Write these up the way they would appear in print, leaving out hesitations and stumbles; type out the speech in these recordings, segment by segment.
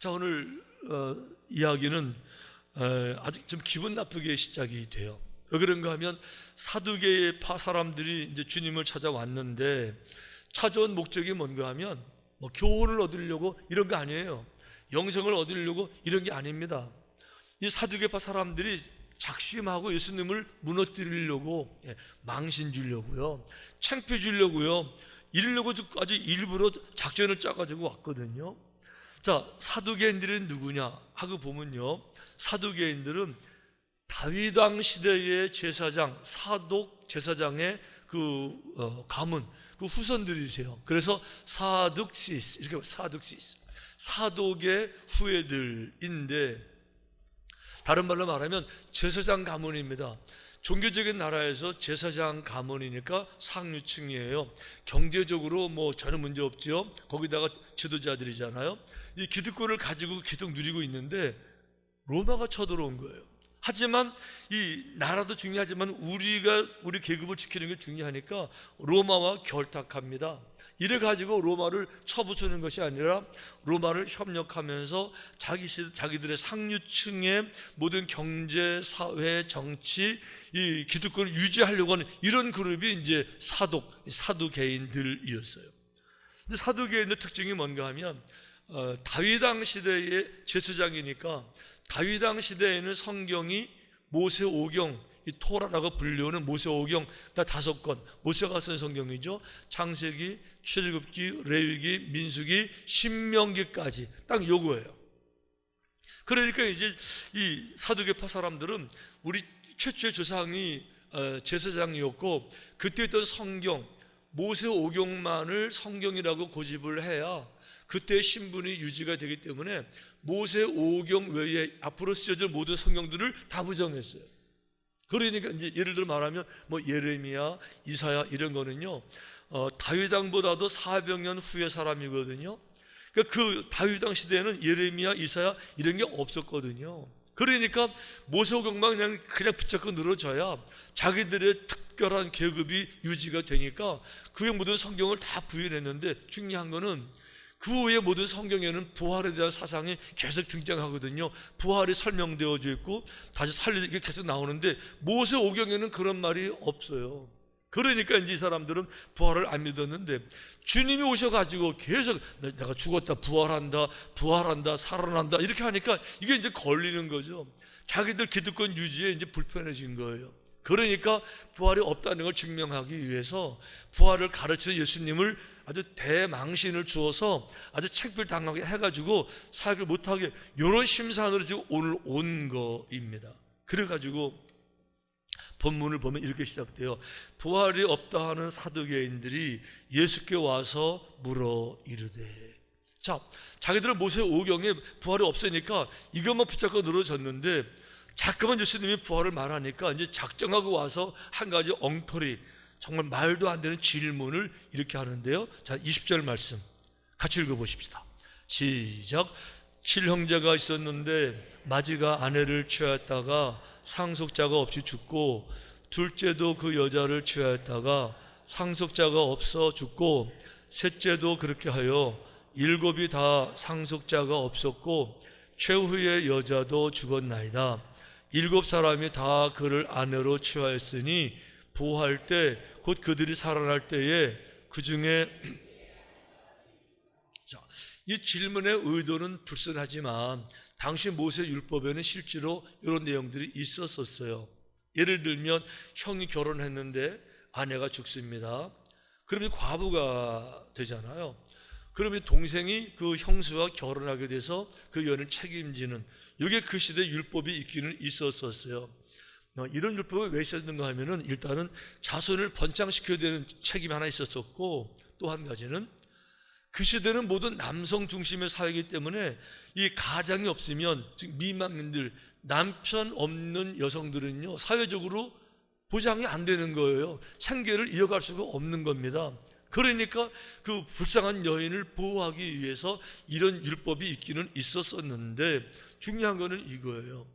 자, 오늘 이야기는 아주 좀 기분 나쁘게 시작이 돼요. 왜 그런가 하면 사두개파 사람들이 이제 주님을 찾아왔는데 찾아온 목적이 뭔가 하면 뭐 교훈을 얻으려고 이런 거 아니에요. 영생을 얻으려고 이런 게 아닙니다. 이 사두개파 사람들이 작심하고 예수님을 무너뜨리려고 망신 주려고요, 창피 주려고요, 이러려고 아주 일부러 작전을 짜가지고 왔거든요. 자, 사두개인들은 누구냐 하고 보면요, 사두개인들은 다윗 왕 시대의 제사장 사독 제사장의 그 가문, 그 후손들이세요. 그래서 사둑시스, 이렇게 사둑시스, 사독의 후예들인데, 다른 말로 말하면 제사장 가문입니다. 종교적인 나라에서 제사장 가문이니까 상류층이에요. 경제적으로 뭐 전혀 문제 없죠. 거기다가 지도자들이잖아요. 이 기득권을 가지고 계속 누리고 있는데 로마가 쳐들어온 거예요. 하지만 이 나라도 중요하지만 우리 계급을 지키는 게 중요하니까 로마와 결탁합니다. 이래 가지고 로마를 쳐부수는 것이 아니라 로마를 협력하면서 자기들의 상류층의 모든 경제, 사회, 정치, 이 기득권을 유지하려고 하는 이런 그룹이 이제 사두개인들이었어요. 근데 사두개인의 특징이 뭔가 하면 다윗 왕 시대의 제사장이니까 다윗 왕 시대에는 성경이 모세오경, 이 토라라고 불리우는 모세오경 다 5권, 모세가 쓴 성경이죠. 창세기, 출애굽기, 레위기, 민수기, 신명기까지 딱 요거예요. 그러니까 이제 이 사두개파 사람들은 우리 최초의 조상이 제사장이었고 그때 있던 성경, 모세오경만을 성경이라고 고집을 해야 그때의 신분이 유지가 되기 때문에 모세오경 외에 앞으로 쓰여질 모든 성경들을 다 부정했어요. 그러니까 이제 예를 들어 말하면 뭐 예레미야, 이사야 이런 거는요, 다윗 왕보다도 400년 후의 사람이거든요. 그러니까 그 다윗 왕 시대에는 예레미야, 이사야 이런 게 없었거든요. 그러니까 모세오경만 그냥 붙잡고 늘어져야 자기들의 특별한 계급이 유지가 되니까 그의 모든 성경을 다 부인했는데, 중요한 거는 그 외의 모든 성경에는 부활에 대한 사상이 계속 등장하거든요. 부활이 설명되어져 있고 다시 살리게 계속 나오는데 모세오경에는 그런 말이 없어요. 그러니까 이제 이 사람들은 부활을 안 믿었는데 주님이 오셔가지고 계속 내가 죽었다, 부활한다, 살아난다 이렇게 하니까 이게 이제 걸리는 거죠. 자기들 기득권 유지에 이제 불편해진 거예요. 그러니까 부활이 없다는 걸 증명하기 위해서 부활을 가르치는 예수님을 아주 대망신을 주어서 아주 책별당하게 해가지고 사역을 못하게, 이런 심산으로 지금 오늘 온 거입니다. 그래가지고 본문을 보면 이렇게 시작돼요. 부활이 없다 하는 사두개인들이 예수께 와서 물어 이르되. 자, 자기들은 모세오경에 부활이 없으니까 이것만 붙잡고 늘어졌는데 자꾸만 예수님이 부활을 말하니까 이제 작정하고 와서 한 가지 엉터리, 정말 말도 안 되는 질문을 이렇게 하는데요. 자, 20절 말씀 같이 읽어보십시다. 시작. 7형제가 있었는데 마지가 아내를 취하였다가 상속자가 없이 죽고, 둘째도 그 여자를 취하였다가 상속자가 없어 죽고, 셋째도 그렇게 하여 7이 다 상속자가 없었고 최후의 여자도 죽었나이다. 7사람이 다 그를 아내로 취하였으니 부활 때 곧 그들이 살아날 때에 그 중에 자, 이 질문의 의도는 불순하지만 당시 모세 율법에는 실제로 이런 내용들이 있었어요. 예를 들면 형이 결혼했는데 아내가 죽습니다. 그러면 과부가 되잖아요. 그러면 동생이 그 형수와 결혼하게 돼서 그 연을 책임지는, 이게 그 시대 율법이 있기는 있었어요. 이런 율법이 왜 있었는가 하면은 일단은 자손을 번창시켜야 되는 책임이 하나 있었었고, 또 한 가지는 그 시대는 모든 남성 중심의 사회이기 때문에 이 가장이 없으면, 즉 미망인들, 남편 없는 여성들은요 사회적으로 보장이 안 되는 거예요. 생계를 이어갈 수가 없는 겁니다. 그러니까 그 불쌍한 여인을 보호하기 위해서 이런 율법이 있기는 있었었는데, 중요한 거는 이거예요.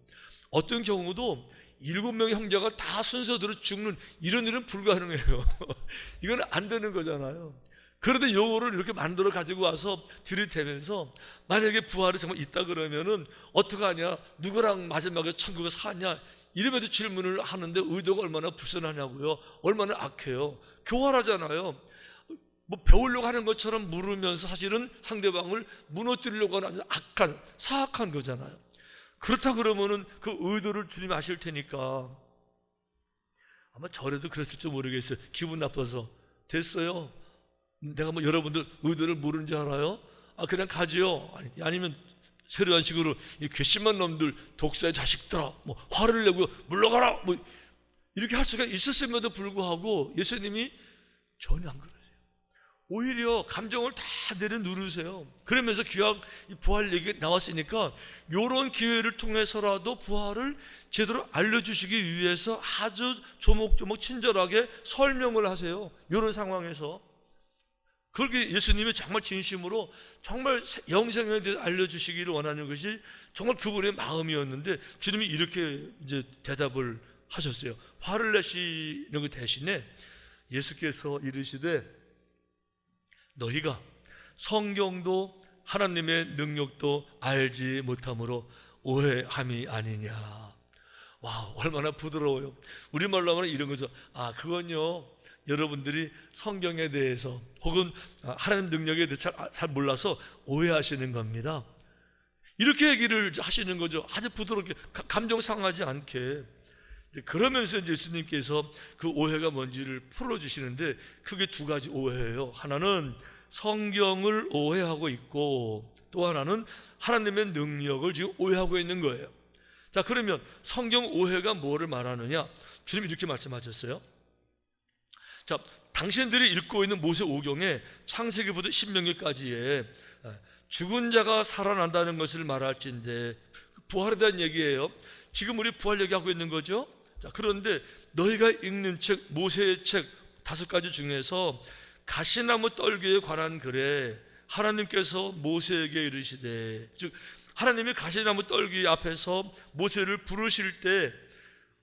어떤 경우도 7명의 형제가 다 순서대로 죽는 이런 일은 불가능해요. 이건 안 되는 거잖아요. 그런데 요거를 이렇게 만들어 가지고 와서 들이대면서 만약에 부활이 정말 있다 그러면은 어떡하냐, 누구랑 마지막에 천국에 사냐, 이름에도 질문을 하는데 의도가 얼마나 불순하냐고요. 얼마나 악해요. 교활하잖아요. 뭐 배우려고 하는 것처럼 물으면서 사실은 상대방을 무너뜨리려고 하는 아주 악한, 사악한 거잖아요. 그렇다 그러면은 그 의도를 주님이 아실 테니까 아마 저래도 그랬을지 모르겠어요. 기분 나빠서 됐어요. 내가 뭐 여러분들 의도를 모르는지 알아요? 그냥 가지요. 아니면 세련한 식으로 이 괘씸한 놈들, 독사의 자식들아, 뭐 화를 내고 물러가라, 뭐 이렇게 할 수가 있었음에도 불구하고 예수님이 전혀 안 그러세요. 오히려 감정을 다 내려누르세요. 그러면서 귀한 부활 얘기 나왔으니까 이런 기회를 통해서라도 부활을 제대로 알려주시기 위해서 아주 조목조목 친절하게 설명을 하세요. 이런 상황에서 그렇게 예수님이 정말 진심으로 정말 영생에 대해서 알려주시기를 원하는 것이 정말 그분의 마음이었는데 주님이 이렇게 이제 대답을 하셨어요. 화를 내시는 것 대신에 예수께서 이르시되 너희가 성경도 하나님의 능력도 알지 못함으로 오해함이 아니냐. 와, 얼마나 부드러워요. 우리말로 하면 이런 거죠. 그건요, 여러분들이 성경에 대해서 혹은 하나님 능력에 대해서 잘 몰라서 오해하시는 겁니다. 이렇게 얘기를 하시는 거죠. 아주 부드럽게, 감정 상하지 않게. 그러면서 이제 예수님께서 그 오해가 뭔지를 풀어주시는데 크게 두 가지 오해예요. 하나는 성경을 오해하고 있고 또 하나는 하나님의 능력을 지금 오해하고 있는 거예요. 자, 그러면 성경 오해가 뭐를 말하느냐? 주님이 이렇게 말씀하셨어요. 자, 당신들이 읽고 있는 모세오경에 창세기부터 신명기까지에 죽은 자가 살아난다는 것을 말할진대, 부활에 대한 얘기예요. 지금 우리 부활 얘기하고 있는 거죠. 자, 그런데 너희가 읽는 책, 모세의 책 5가지 중에서 가시나무 떨기에 관한 글에 하나님께서 모세에게 이르시되, 즉 하나님이 가시나무 떨기 앞에서 모세를 부르실 때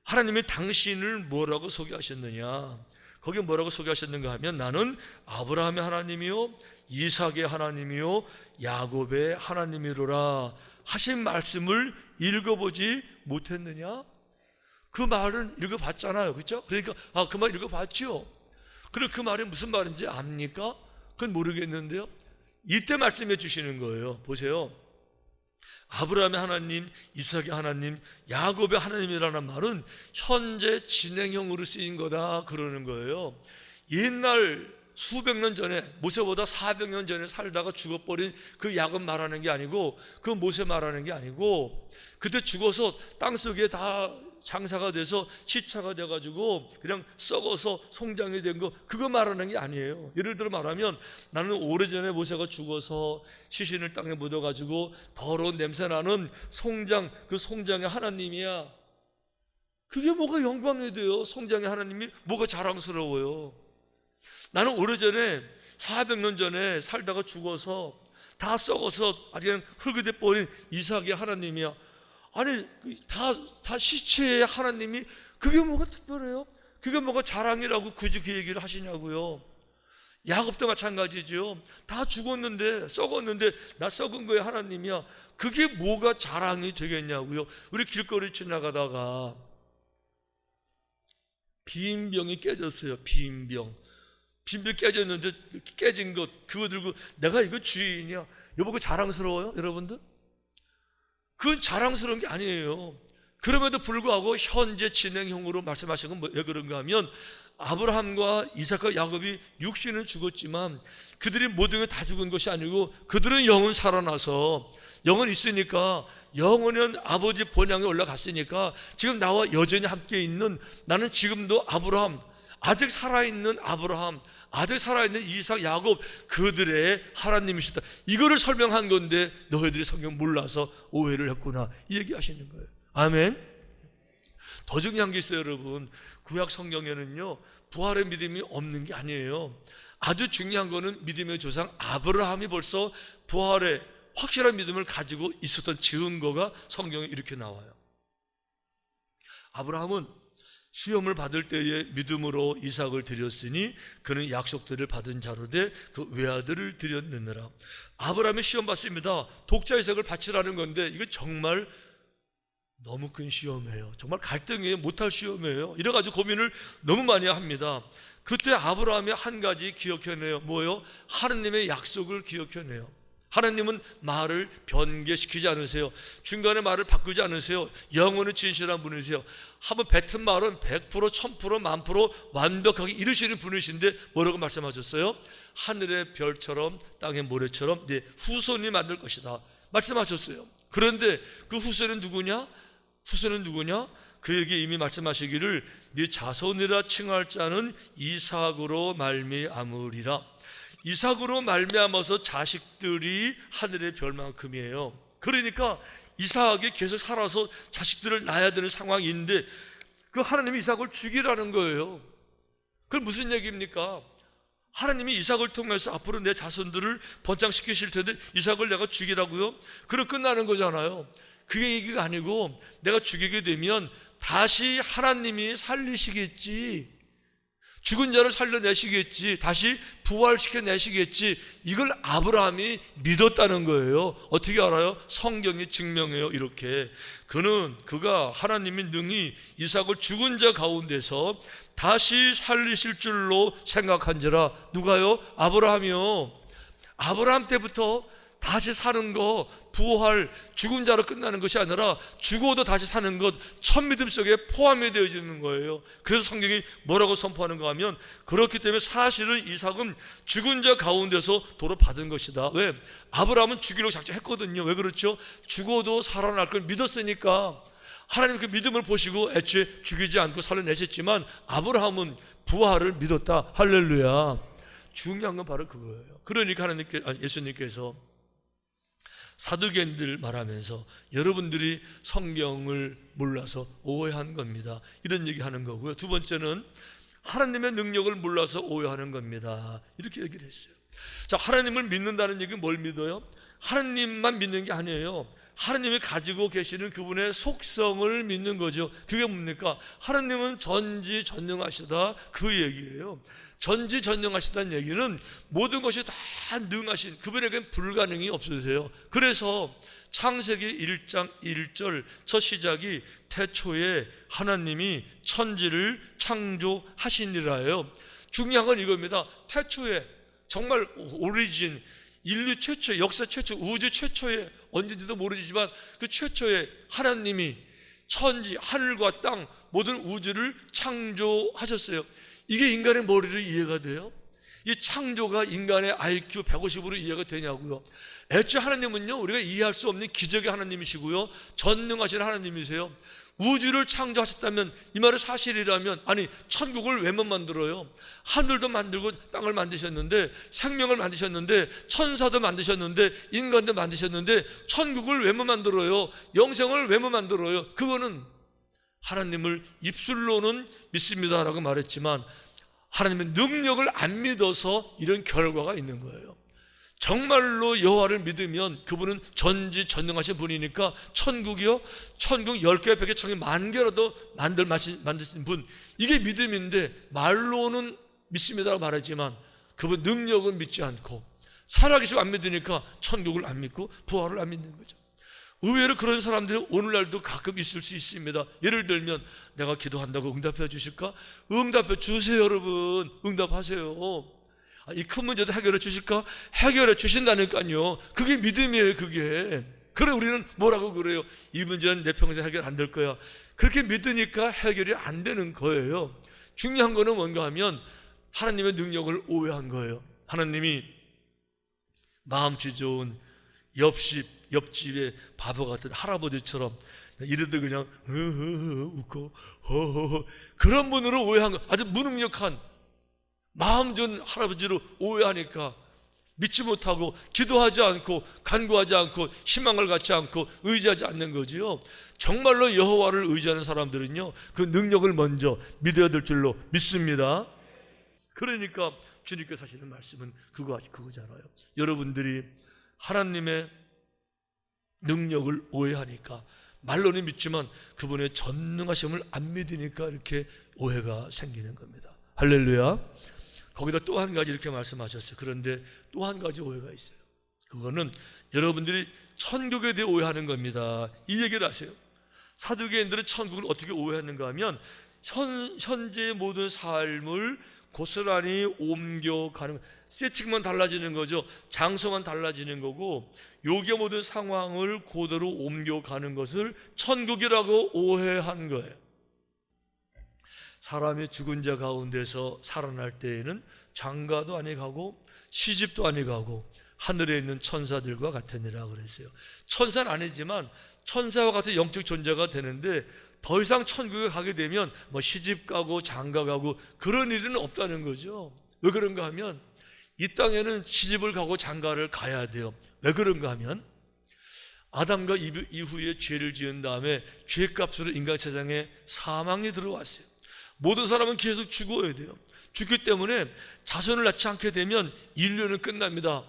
하나님이 당신을 뭐라고 소개하셨느냐, 거기 뭐라고 소개하셨는가 하면 나는 아브라함의 하나님이요 이삭의 하나님이요 야곱의 하나님이로라 하신 말씀을 읽어보지 못했느냐? 그 말은 읽어봤잖아요, 그렇죠? 그러니까 그 말 읽어봤죠. 그리고 그 말이 무슨 말인지 압니까? 그건 모르겠는데요, 이때 말씀해 주시는 거예요. 보세요. 아브라함의 하나님, 이삭의 하나님, 야곱의 하나님이라는 말은 현재 진행형으로 쓰인 거다 그러는 거예요. 옛날 수백 년 전에, 모세보다 400년 전에 살다가 죽어버린 그 야곱 말하는 게 아니고, 그 모세 말하는 게 아니고, 그때 죽어서 땅속에 다 장사가 돼서 시차가 돼가지고 그냥 썩어서 송장이 된 거, 그거 말하는 게 아니에요. 예를 들어 말하면 나는 오래전에 모세가 죽어서 시신을 땅에 묻어가지고 더러운 냄새나는 송장, 그 송장의 하나님이야. 그게 뭐가 영광이 돼요? 송장의 하나님이 뭐가 자랑스러워요? 나는 오래전에 400년 전에 살다가 죽어서 다 썩어서 아직 흙이 돼버린 이삭의 하나님이야. 아니, 다 시체의 하나님이 그게 뭐가 특별해요? 그게 뭐가 자랑이라고 굳이 그 얘기를 하시냐고요. 야곱도 마찬가지죠. 다 죽었는데, 썩었는데 나 썩은 거에 하나님이야. 그게 뭐가 자랑이 되겠냐고요. 우리 길거리 지나가다가 비인병이 깨졌어요. 비인병 깨졌는데, 깨진 것 그거 들고 내가 이거 주인이야, 여보, 그 자랑스러워요 여러분들? 그건 자랑스러운 게 아니에요. 그럼에도 불구하고 현재 진행형으로 말씀하신 건 왜 그런가 하면, 아브라함과 이삭과 야곱이 육신은 죽었지만 그들이 모든 게 다 죽은 것이 아니고 그들은 영은 살아나서, 영은 있으니까, 영원한 아버지 본향에 올라갔으니까 지금 나와 여전히 함께 있는, 나는 지금도 아브라함, 아직 살아있는 아브라함, 아직 살아있는 이삭, 야곱, 그들의 하나님이시다, 이거를 설명한 건데 너희들이 성경 몰라서 오해를 했구나, 이 얘기하시는 거예요. 아멘. 더 중요한 게 있어요, 여러분. 구약 성경에는요 부활의 믿음이 없는 게 아니에요. 아주 중요한 거는 믿음의 조상 아브라함이 벌써 부활의 확실한 믿음을 가지고 있었던 증거가 성경에 이렇게 나와요. 아브라함은 시험을 받을 때에 믿음으로 이삭을 드렸으니 그는 약속들을 받은 자로 돼 그 외아들을 드렸느니라. 아브라함이 시험 받습니다. 독자 이삭을 바치라는 건데 이거 정말 너무 큰 시험이에요. 정말 갈등이에요. 못할 시험이에요. 이래가지고 고민을 너무 많이 합니다. 그때 아브라함이 한 가지 기억해내요. 뭐예요? 하느님의 약속을 기억해내요. 하나님은 말을 변개시키지 않으세요. 중간에 말을 바꾸지 않으세요. 영원히 진실한 분이세요. 한번 뱉은 말은 100%, 1000%, 10,000% 완벽하게 이루시는 분이신데 뭐라고 말씀하셨어요? 하늘의 별처럼 땅의 모래처럼 네 후손이 만들 것이다 말씀하셨어요. 그런데 그 후손은 누구냐? 그에게 이미 말씀하시기를 네 자손이라 칭할 자는 이삭으로 말미암으리라. 이삭으로 말미암아서 자식들이 하늘의 별만큼이에요. 그러니까 이삭이 계속 살아서 자식들을 낳아야 되는 상황인데 그 하나님이 이삭을 죽이라는 거예요. 그건 무슨 얘기입니까? 하나님이 이삭을 통해서 앞으로 내 자손들을 번창시키실 텐데 이삭을 내가 죽이라고요? 그럼 끝나는 거잖아요. 그게 얘기가 아니고 내가 죽이게 되면 다시 하나님이 살리시겠지, 죽은 자를 살려내시겠지, 다시 부활시켜내시겠지, 이걸 아브라함이 믿었다는 거예요. 어떻게 알아요? 성경이 증명해요. 이렇게 그가 하나님이 능히 이삭을 죽은 자 가운데서 다시 살리실 줄로 생각한지라. 누가요? 아브라함이요. 아브라함 때부터 다시 사는 거, 부활, 죽은 자로 끝나는 것이 아니라 죽어도 다시 사는 것, 천믿음 속에 포함이 되어지는 거예요. 그래서 성경이 뭐라고 선포하는가 하면, 그렇기 때문에 사실은 이삭은 죽은 자 가운데서 도로 받은 것이다. 왜? 아브라함은 죽이려고 작정했거든요. 왜 그렇죠? 죽어도 살아날 걸 믿었으니까. 하나님 그 믿음을 보시고 애초에 죽이지 않고 살려내셨지만 아브라함은 부활을 믿었다. 할렐루야. 중요한 건 바로 그거예요. 그러니까 예수님께서 사두개인들 말하면서 여러분들이 성경을 몰라서 오해한 겁니다, 이런 얘기하는 거고요. 두 번째는 하나님의 능력을 몰라서 오해하는 겁니다, 이렇게 얘기를 했어요. 자, 하나님을 믿는다는 얘기는 뭘 믿어요? 하나님만 믿는 게 아니에요. 하나님이 가지고 계시는 그분의 속성을 믿는 거죠. 그게 뭡니까? 하나님은 전지전능하시다, 그 얘기예요. 전지전능하시다는 얘기는 모든 것이 다 능하신 그분에게는 불가능이 없으세요. 그래서 창세기 1장 1절 첫 시작이 태초에 하나님이 천지를 창조하시니라예요. 중요한 건 이겁니다. 태초에, 정말 오리진, 인류 최초, 역사 최초, 우주 최초에, 언제인지도 모르지만 그 최초에 하나님이 천지, 하늘과 땅, 모든 우주를 창조하셨어요. 이게 인간의 머리로 이해가 돼요? 이 창조가 인간의 IQ 150으로 이해가 되냐고요? 애초에 하나님은요, 우리가 이해할 수 없는 기적의 하나님이시고요, 전능하신 하나님이세요. 우주를 창조하셨다면, 이 말은 사실이라면, 아니 천국을 왜 못 만들어요? 하늘도 만들고 땅을 만드셨는데, 생명을 만드셨는데, 천사도 만드셨는데, 인간도 만드셨는데 천국을 왜 못 만들어요? 영생을 왜 못 만들어요? 그거는 하나님을 입술로는 믿습니다라고 말했지만 하나님의 능력을 안 믿어서 이런 결과가 있는 거예요. 정말로 여호와를 믿으면 그분은 전지전능하신 분이니까 천국이요, 천국 10개, 100개, 1000개, 10,000개라도 만드신 분, 이게 믿음인데 말로는 믿습니다라고 말하지만 그분 능력은 믿지 않고, 살아계시고 안 믿으니까 천국을 안 믿고 부활을 안 믿는 거죠. 의외로 그런 사람들이 오늘날도 가끔 있을 수 있습니다. 예를 들면 내가 기도한다고 응답해 주실까? 응답해 주세요. 여러분, 응답하세요. 이 큰 문제도 해결해 주실까? 해결해 주신다니까요. 그게 믿음이에요. 그게. 그래, 우리는 뭐라고 그래요? 이 문제는 내 평생 해결 안 될 거야. 그렇게 믿으니까 해결이 안 되는 거예요. 중요한 거는 뭔가 하면 하나님의 능력을 오해한 거예요. 하나님이 마음씨 좋은 옆집의 바보 같은 할아버지처럼 이래도 그냥 웃고 그런 분으로 오해한 거, 아주 무능력한 마음 좋은 할아버지로 오해하니까 믿지 못하고 기도하지 않고 간구하지 않고 희망을 갖지 않고 의지하지 않는 거지요. 정말로 여호와를 의지하는 사람들은요, 그 능력을 먼저 믿어야 될 줄로 믿습니다. 그러니까 주님께서 하시는 말씀은 그거잖아요. 여러분들이 하나님의 능력을 오해하니까, 말로는 믿지만 그분의 전능하심을 안 믿으니까 이렇게 오해가 생기는 겁니다. 할렐루야. 거기다 또 한 가지 이렇게 말씀하셨어요. 그런데 또 한 가지 오해가 있어요. 그거는 여러분들이 천국에 대해 오해하는 겁니다. 이 얘기를 하세요. 사두개인들은 천국을 어떻게 오해하는가 하면 현재의 모든 삶을 고스란히 옮겨가는, 세팅만 달라지는 거죠. 장소만 달라지는 거고, 요게 모든 상황을 그대로 옮겨가는 것을 천국이라고 오해한 거예요. 사람이 죽은 자 가운데서 살아날 때에는 장가도 아니 가고 시집도 아니 가고 하늘에 있는 천사들과 같으니라 그랬어요. 천사는 아니지만 천사와 같은 영적 존재가 되는데, 더 이상 천국에 가게 되면 뭐 시집 가고 장가 가고 그런 일은 없다는 거죠. 왜 그런가 하면 이 땅에는 시집을 가고 장가를 가야 돼요. 왜 그런가 하면 아담과 이후에 죄를 지은 다음에 죄값으로 인간 세상에 사망이 들어왔어요. 모든 사람은 계속 죽어야 돼요. 죽기 때문에 자손을 낳지 않게 되면 인류는 끝납니다.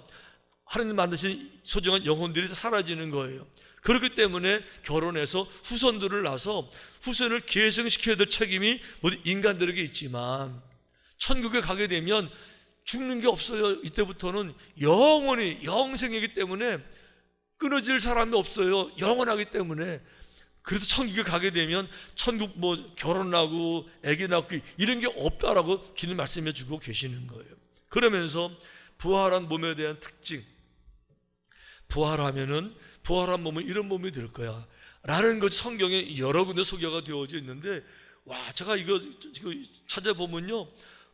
하나님 만드신 소중한 영혼들이 사라지는 거예요. 그렇기 때문에 결혼해서 후손들을 낳아서 후손을 계승시켜야 될 책임이 모두 인간들에게 있지만, 천국에 가게 되면 죽는 게 없어요. 이때부터는 영원히 영생이기 때문에 끊어질 사람이 없어요. 영원하기 때문에. 그래서 천국에 가게 되면 천국 뭐 결혼하고 아기 낳고 이런 게 없다라고 주님 말씀해 주고 계시는 거예요. 그러면서 부활한 몸에 대한 특징, 부활하면은 부활한 몸은 이런 몸이 될 거야 라는 것이 성경에 여러 군데 소개가 되어져 있는데, 와, 제가 이거 찾아보면요,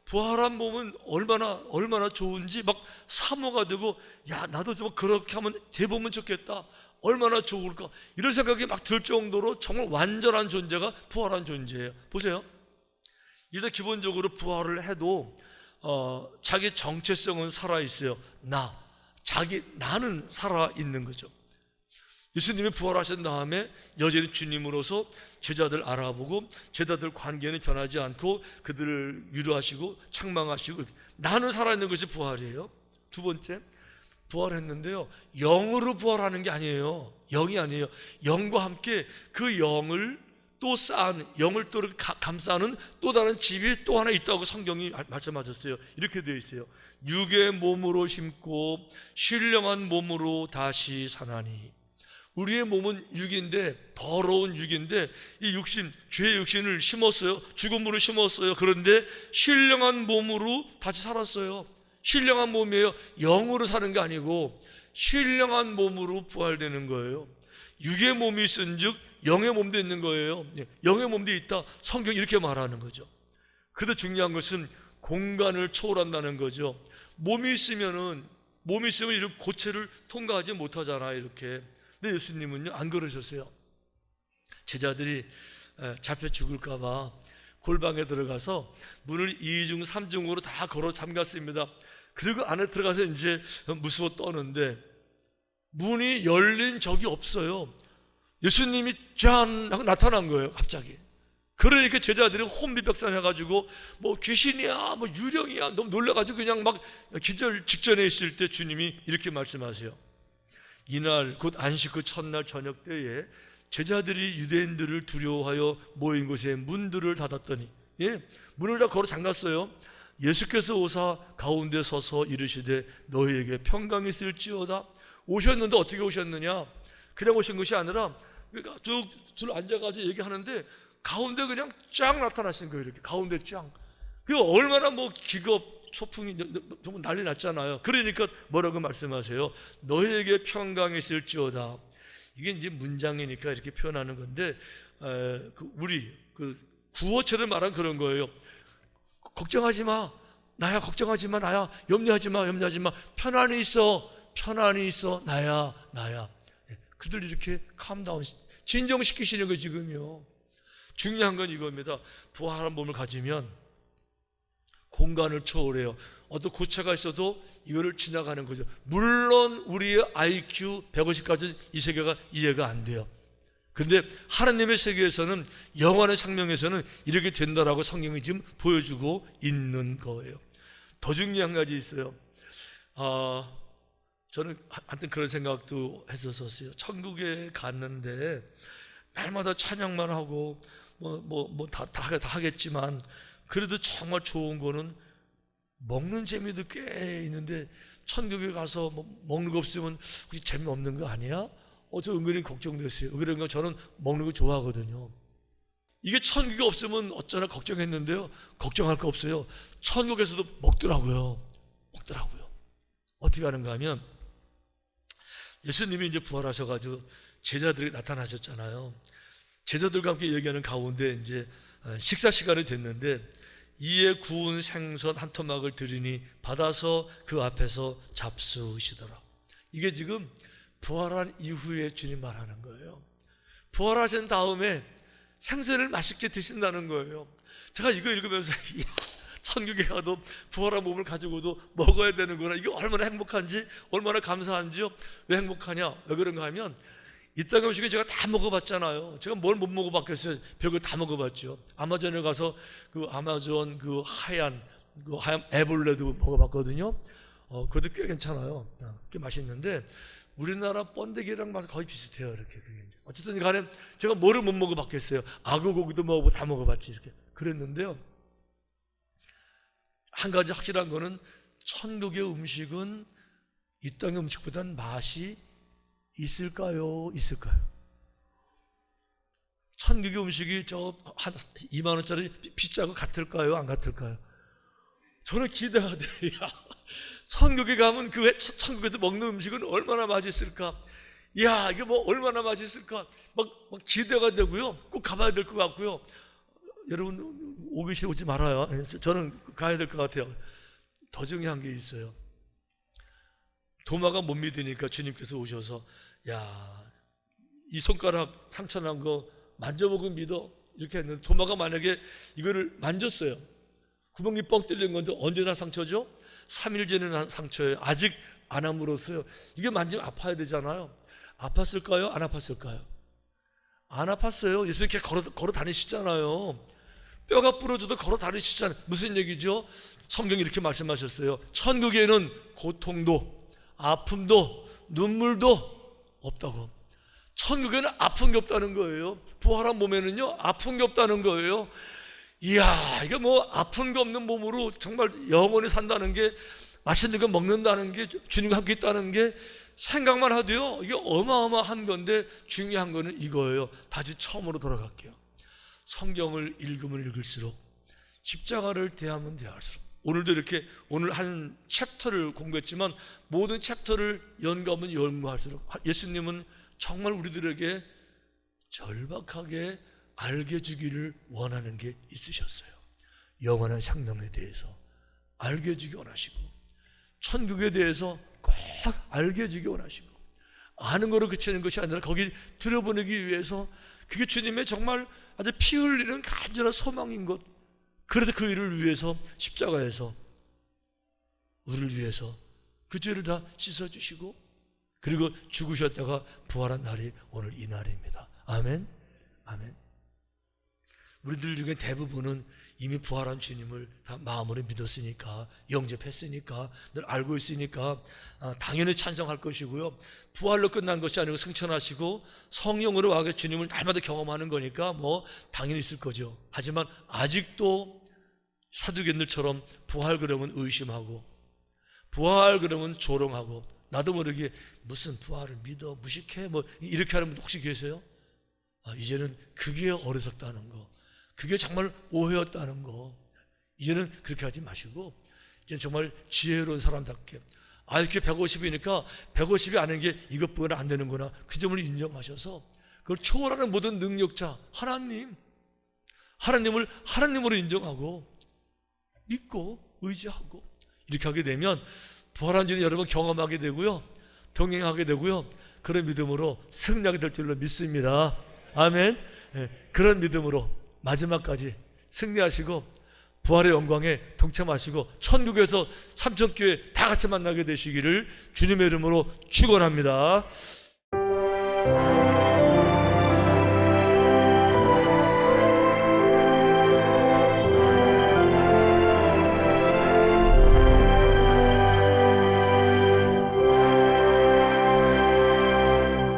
부활한 몸은 얼마나 좋은지 막 사모가 되고, 야, 나도 좀 그렇게 하면 돼보면 좋겠다, 얼마나 좋을까, 이런 생각이 막 들 정도로 정말 완전한 존재가 부활한 존재예요. 보세요. 이제 기본적으로 부활을 해도 자기 정체성은 살아있어요. 나는 살아있는 거죠. 예수님이 부활하신 다음에 여전히 주님으로서 제자들 알아보고 제자들 관계는 변하지 않고 그들을 위로하시고 책망하시고, 나는 살아있는 것이 부활이에요. 두 번째, 부활했는데요, 영으로 부활하는 게 아니에요. 영이 아니에요. 영과 함께 그 영을 또 쌓은, 영을 또 감싸는 또 다른 집이 또 하나 있다고 성경이 말씀하셨어요. 이렇게 되어 있어요. 육의 몸으로 심고 신령한 몸으로 다시 사나니. 우리의 몸은 육인데, 더러운 육인데, 이 육신, 죄의 육신을 심었어요. 죽음으로 심었어요. 그런데 신령한 몸으로 다시 살았어요. 신령한 몸이에요. 영으로 사는 게 아니고 신령한 몸으로 부활되는 거예요. 육의 몸이 있은즉 영의 몸도 있는 거예요. 영의 몸도 있다, 성경이 이렇게 말하는 거죠. 그래도 중요한 것은 공간을 초월한다는 거죠. 몸이 있으면 이런 고체를 통과하지 못하잖아요, 이렇게. 근데 예수님은요, 안 그러셨어요. 제자들이 잡혀 죽을까 봐 골방에 들어가서 문을 2중 3중으로 다 걸어 잠갔습니다. 그리고 안에 들어가서 이제 무서워 떠는데 문이 열린 적이 없어요. 예수님이 짠 하고 나타난 거예요, 갑자기. 그러니까 제자들이 혼비백산해가지고 뭐 귀신이야, 뭐 유령이야, 너무 놀라가지고 그냥 막 기절 직전에 있을 때 주님이 이렇게 말씀하세요. 이날 곧 안식 그 첫날 저녁 때에 제자들이 유대인들을 두려워하여 모인 곳에 문들을 닫았더니, 문을 다 걸어 잠갔어요. 예수께서 오사 가운데 서서 이르시되 너희에게 평강이 있을지어다. 오셨는데 어떻게 오셨느냐? 그냥 오신 것이 아니라 쭉 앉아가지고 얘기하는데 가운데 그냥 쫙 나타나신 거예요. 이렇게 가운데 쫙. 그 얼마나 뭐 기겁 소풍이 너무 난리 났잖아요. 그러니까 뭐라고 말씀하세요? 너희에게 평강이 있을지어다. 이게 이제 문장이니까 이렇게 표현하는 건데, 우리 구어체를 말한 그런 거예요. 걱정하지 마, 나야. 걱정하지 마, 나야. 염려하지 마, 편안히 있어, 나야. 그들 이렇게 캄다운, 진정시키시는 거 지금요. 중요한 건 이겁니다. 부활한 몸을 가지면 공간을 초월해요. 어떤 고체가 있어도 이거를 지나가는 거죠. 물론 우리의 IQ 150까지 이 세계가 이해가 안 돼요. 근데 하나님의 세계에서는, 영원한 생명에서는 이렇게 된다라고 성경이 지금 보여주고 있는 거예요. 더 중요한 가지 있어요. 저는 하여튼 그런 생각도 했었어요. 천국에 갔는데 날마다 찬양만 하고 다 하겠지만 그래도 정말 좋은 거는 먹는 재미도 꽤 있는데 천국에 가서 먹는 거 없으면 혹시 재미없는 거 아니야? 저 은근히 걱정됐어요. 그러니까 저는 먹는 거 좋아하거든요. 이게 천국이 없으면 어쩌나 걱정했는데요. 걱정할 거 없어요. 천국에서도 먹더라고요. 어떻게 하는가 하면 예수님이 이제 부활하셔가지고 제자들이 나타나셨잖아요. 제자들과 함께 얘기하는 가운데 이제 식사 시간이 됐는데 이에 구운 생선 한 토막을 드리니 받아서 그 앞에서 잡수시더라. 이게 지금 부활한 이후에 주님 말하는 거예요. 부활하신 다음에 생선을 맛있게 드신다는 거예요. 제가 이거 읽으면서 천국에 가도 부활한 몸을 가지고도 먹어야 되는구나. 이게 얼마나 행복한지, 얼마나 감사한지요. 왜 행복하냐? 왜 그런가 하면 이 땅의 음식을 제가 다 먹어봤잖아요. 제가 뭘 못 먹어봤겠어요? 별걸 다 먹어봤죠. 아마존에 가서 그 아마존 그 하얀 애벌레도 먹어봤거든요. 그래도 꽤 괜찮아요. 꽤 맛있는데 우리나라 번데기랑 맛 거의 비슷해요. 이렇게 어쨌든 간에 제가 뭐를 못 먹어봤겠어요? 악어고기도 먹어보고 다 먹어봤지. 이렇게 그랬는데요. 한 가지 확실한 거는 천국의 음식은 이 땅의 음식보다는 맛이 있을까요? 천국의 음식이 저 한 2만 원짜리 피자하고 같을까요? 안 같을까요? 저는 기대가 돼요. 천국에 가면 천국에서 먹는 음식은 얼마나 맛있을까? 이야, 이게 얼마나 맛있을까? 막 기대가 되고요. 꼭 가봐야 될 것 같고요. 여러분 오기 싫어 오지 말아요. 저는 가야 될 것 같아요. 더 중요한 게 있어요. 도마가 못 믿으니까 주님께서 오셔서 이 손가락 상처난 거 만져보고 믿어 이렇게 했는데 도마가 만약에 이거를 만졌어요. 구멍이 뻥 뚫린 건데 언제나 상처죠? 3일 전에 난 상처예요. 아직 안 아물었어요. 이게 만지면 아파야 되잖아요. 아팠을까요? 안 아팠을까요? 안 아팠어요. 예수님께 걸어 다니시잖아요. 뼈가 부러져도 걸어 다니시잖아요. 무슨 얘기죠? 성경이 이렇게 말씀하셨어요. 천국에는 고통도 아픔도 눈물도 없다고. 천국에는 아픈 게 없다는 거예요. 부활한 몸에는요 아픈 게 없다는 거예요. 이야, 이게 아픈 게 없는 몸으로 정말 영원히 산다는 게, 맛있는 거 먹는다는 게, 주님과 함께 있다는 게 생각만 하도요 이게 어마어마한 건데, 중요한 거는 이거예요. 다시 처음으로 돌아갈게요. 성경을 읽으면 읽을수록, 십자가를 대하면 대할수록, 오늘도 이렇게 오늘 한 챕터를 공부했지만 모든 챕터를 연구하면 연구할수록 예수님은 정말 우리들에게 절박하게 알게 주기를 원하는 게 있으셨어요. 영원한 생명에 대해서 알게 주기 원하시고, 천국에 대해서 꼭 알게 주기 원하시고, 아는 거로 그치는 것이 아니라 거기 들어보내기 위해서, 그게 주님의 정말 아주 피 흘리는 간절한 소망인 것. 그래서 그 일을 위해서 십자가에서 우리를 위해서 그 죄를 다 씻어주시고, 그리고 죽으셨다가 부활한 날이 오늘 이 날입니다. 아멘. 아멘. 우리들 중에 대부분은 이미 부활한 주님을 다 마음으로 믿었으니까, 영접했으니까, 늘 알고 있으니까 당연히 찬성할 것이고요. 부활로 끝난 것이 아니고 승천하시고 성령으로 와서 주님을 날마다 경험하는 거니까 당연히 있을 거죠. 하지만 아직도 사두개인들처럼 부활 그러면 의심하고, 부활 그러면 조롱하고, 나도 모르게 무슨 부활을 믿어 무식해 이렇게 하는 분 혹시 계세요? 이제는 그게 어리석다는 거, 그게 정말 오해였다는 거, 이제는 그렇게 하지 마시고 이제 정말 지혜로운 사람답게, 이렇게 150이니까 150이 아닌 게 이것뿐이 안 되는구나, 그 점을 인정하셔서 그걸 초월하는 모든 능력자 하나님을 하나님으로 인정하고 믿고 의지하고, 이렇게 하게 되면 부활한 주님 여러분 경험하게 되고요, 동행하게 되고요, 그런 믿음으로 승리하게 될 줄로 믿습니다. 아멘. 그런 믿음으로 마지막까지 승리하시고 부활의 영광에 동참하시고 천국에서 삼천교회 다 같이 만나게 되시기를 주님의 이름으로 축원합니다.